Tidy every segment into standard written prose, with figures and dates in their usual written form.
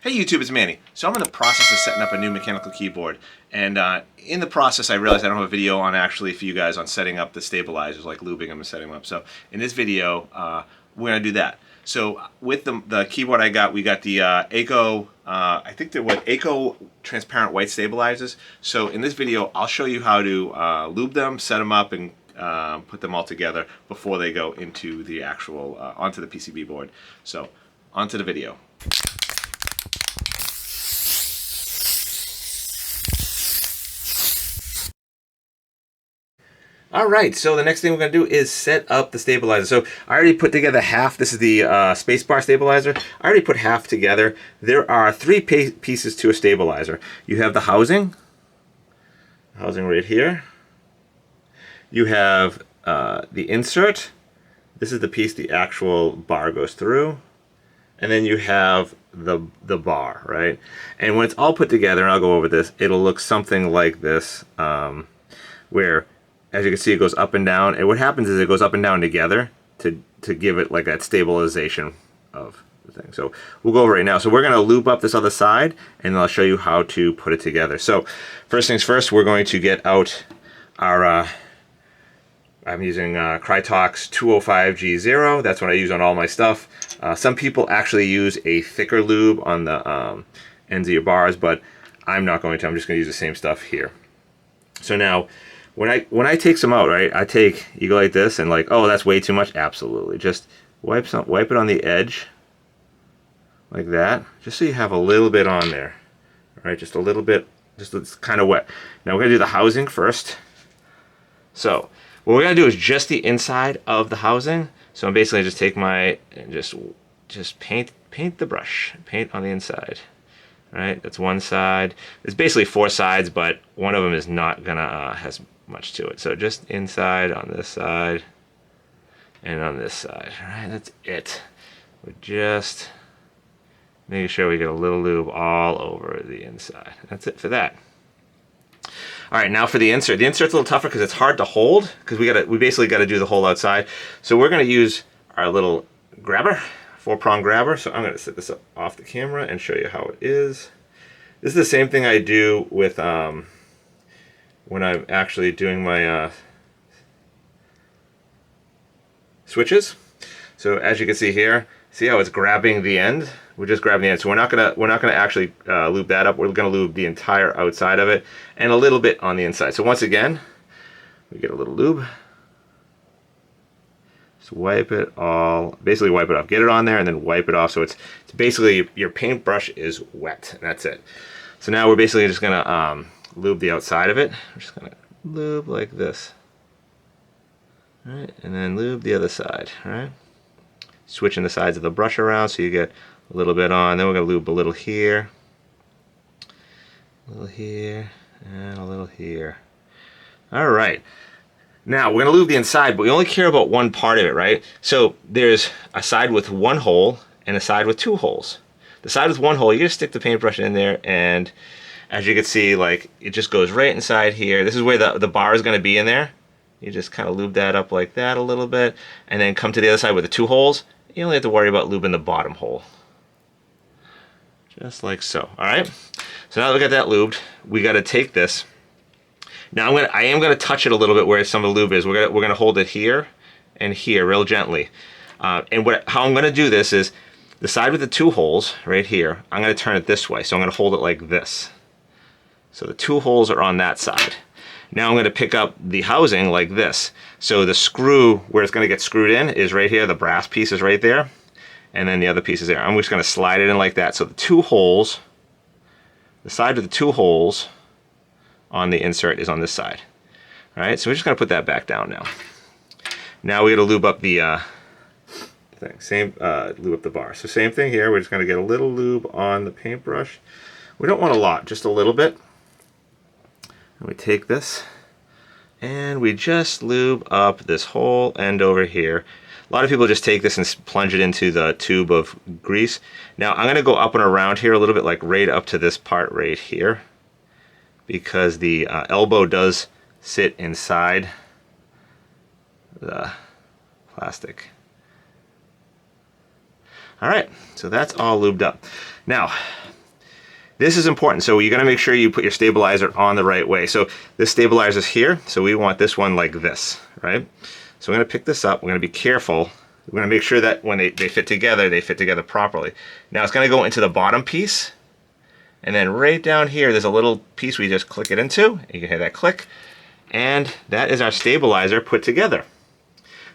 Hey YouTube, it's Manny. So I'm in the process of setting up a new mechanical keyboard, and in the process I realized I don't have a video on actually for you guys on setting up the stabilizers like Lubing. I'm setting them up. So in this video we're going to do that. So with the keyboard I got, we got the Akko, I think they're what, Akko transparent white stabilizers. So in this video I'll show you how to lube them, set them up, and put them all together before they go into the actual onto the PCB board. So onto the video. Alright, so the next thing we're going to do is set up the stabilizer. So I already put together half. This is the spacebar stabilizer. I already put half together. There are three pieces to a stabilizer. You have the housing right here. You have the insert. This is the piece the actual bar goes through. And then you have the bar, right? And when it's all put together, and I'll go over this, it'll look something like this, where, as you can see, it goes up and down. And what happens is it goes up and down together to give it like that stabilization of the thing. So we'll go over it right now. So we're going to loop up this other side, and I'll show you how to put it together. So first things first, we're going to get out our, I'm using Krytox 205G0. That's what I use on all my stuff. Some people actually use a thicker lube on the ends of your bars, but I'm not going to. I'm just going to use the same stuff here. So now, when I take some out, right, you go like this, and like, oh, that's way too much. Absolutely, just wipe it on the edge, like that, just so you have a little bit on there. All right, just a little bit, just it's kind of wet. Now we're gonna do the housing first. So what we're gonna do is just the inside of the housing. So I'm basically just take and just paint the brush, paint on the inside. Right, that's one side. It's basically four sides, but one of them is not gonna has much to it. So just inside on this side and on this side. All right, that's it. We're just making sure we get a little lube all over the inside. That's it for that. All right, now for the insert. The insert's a little tougher because it's hard to hold, because we basically got to do the whole outside. So we're going to use our little grabber, 4-prong grabber. So I'm going to set this up off the camera and show you how it is. This is the same thing I do with when I'm actually doing my switches. So as you can see here, see how it's grabbing the end? We're just grabbing the end. So we're not gonna actually lube that up. We're gonna lube the entire outside of it and a little bit on the inside. So once again, we get a little lube. Just wipe it all, basically wipe it off. Get it on there and then wipe it off. So it's basically your paintbrush is wet, and that's it. So now we're basically just gonna lube the outside of it. We're just gonna lube like this. All right, and then lube the other side. All right, switching the sides of the brush around so you get a little bit on. Then we're gonna lube a little here, and a little here. All right. Now we're gonna lube the inside, but we only care about one part of it, right? So there's a side with one hole and a side with two holes. The side with one hole, you just stick the paintbrush in there, and as you can see, like, it just goes right inside here. This is where the bar is gonna be in there. You just kind of lube that up like that a little bit, and then come to the other side with the two holes. You only have to worry about lubing the bottom hole. Just like so, all right? So now that we got that lubed, we gotta take this. Now I am gonna touch it a little bit where some of the lube is. We're gonna hold it here and here real gently. And how I'm gonna do this is, the side with the two holes right here, I'm gonna turn it this way. So I'm gonna hold it like this. So the two holes are on that side. Now I'm going to pick up the housing like this. So the screw where it's going to get screwed in is right here. The brass piece is right there. And then the other piece is there. I'm just going to slide it in like that. So the two holes, the side of the two holes on the insert is on this side. All right, so we're just going to put that back down now. Now we got to lube up the thing. Lube up the bar. So same thing here. We're just going to get a little lube on the paintbrush. We don't want a lot, just a little bit. And we take this and we just lube up this whole end over here. A lot of people just take this and plunge it into the tube of grease. Now I'm going to go up and around here a little bit, like right up to this part right here, because the elbow does sit inside the plastic. All right, so that's all lubed up. Now, This is important, so you're going to make sure you put your stabilizer on the right way. So this stabilizer is here, so we want this one like this, right? So we're going to pick this up. We're going to be careful. We're going to make sure that when they fit together properly. Now it's going to go into the bottom piece, and then right down here there's a little piece we just click it into. You can hear that click, and that is our stabilizer put together.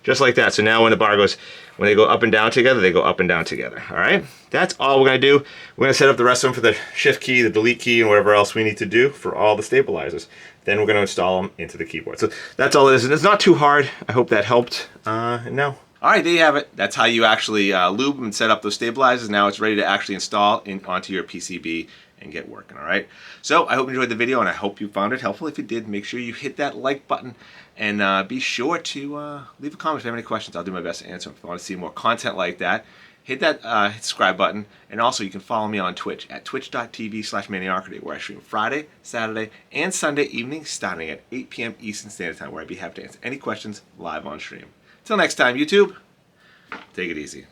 Just like that. So now when the bar goes, when they go up and down together, they go up and down together. All right? That's all we're going to do. We're going to set up the rest of them for the shift key, the delete key, and whatever else we need to do for all the stabilizers. Then we're going to install them into the keyboard. So that's all it is. And it's not too hard. I hope that helped. No. All right, there you have it. That's how you actually lube and set up those stabilizers. Now it's ready to actually install onto your PCB and get working, all right? So I hope you enjoyed the video, and I hope you found it helpful. If you did, make sure you hit that like button, and be sure to leave a comment if you have any questions. I'll do my best to answer them. If you want to see more content like that, hit that subscribe button, and also you can follow me on Twitch at twitch.tv/maniarcady, where I stream Friday, Saturday, and Sunday evenings starting at 8 p.m. Eastern Standard Time, where I'd be happy to answer any questions live on stream. Till next time, YouTube, take it easy.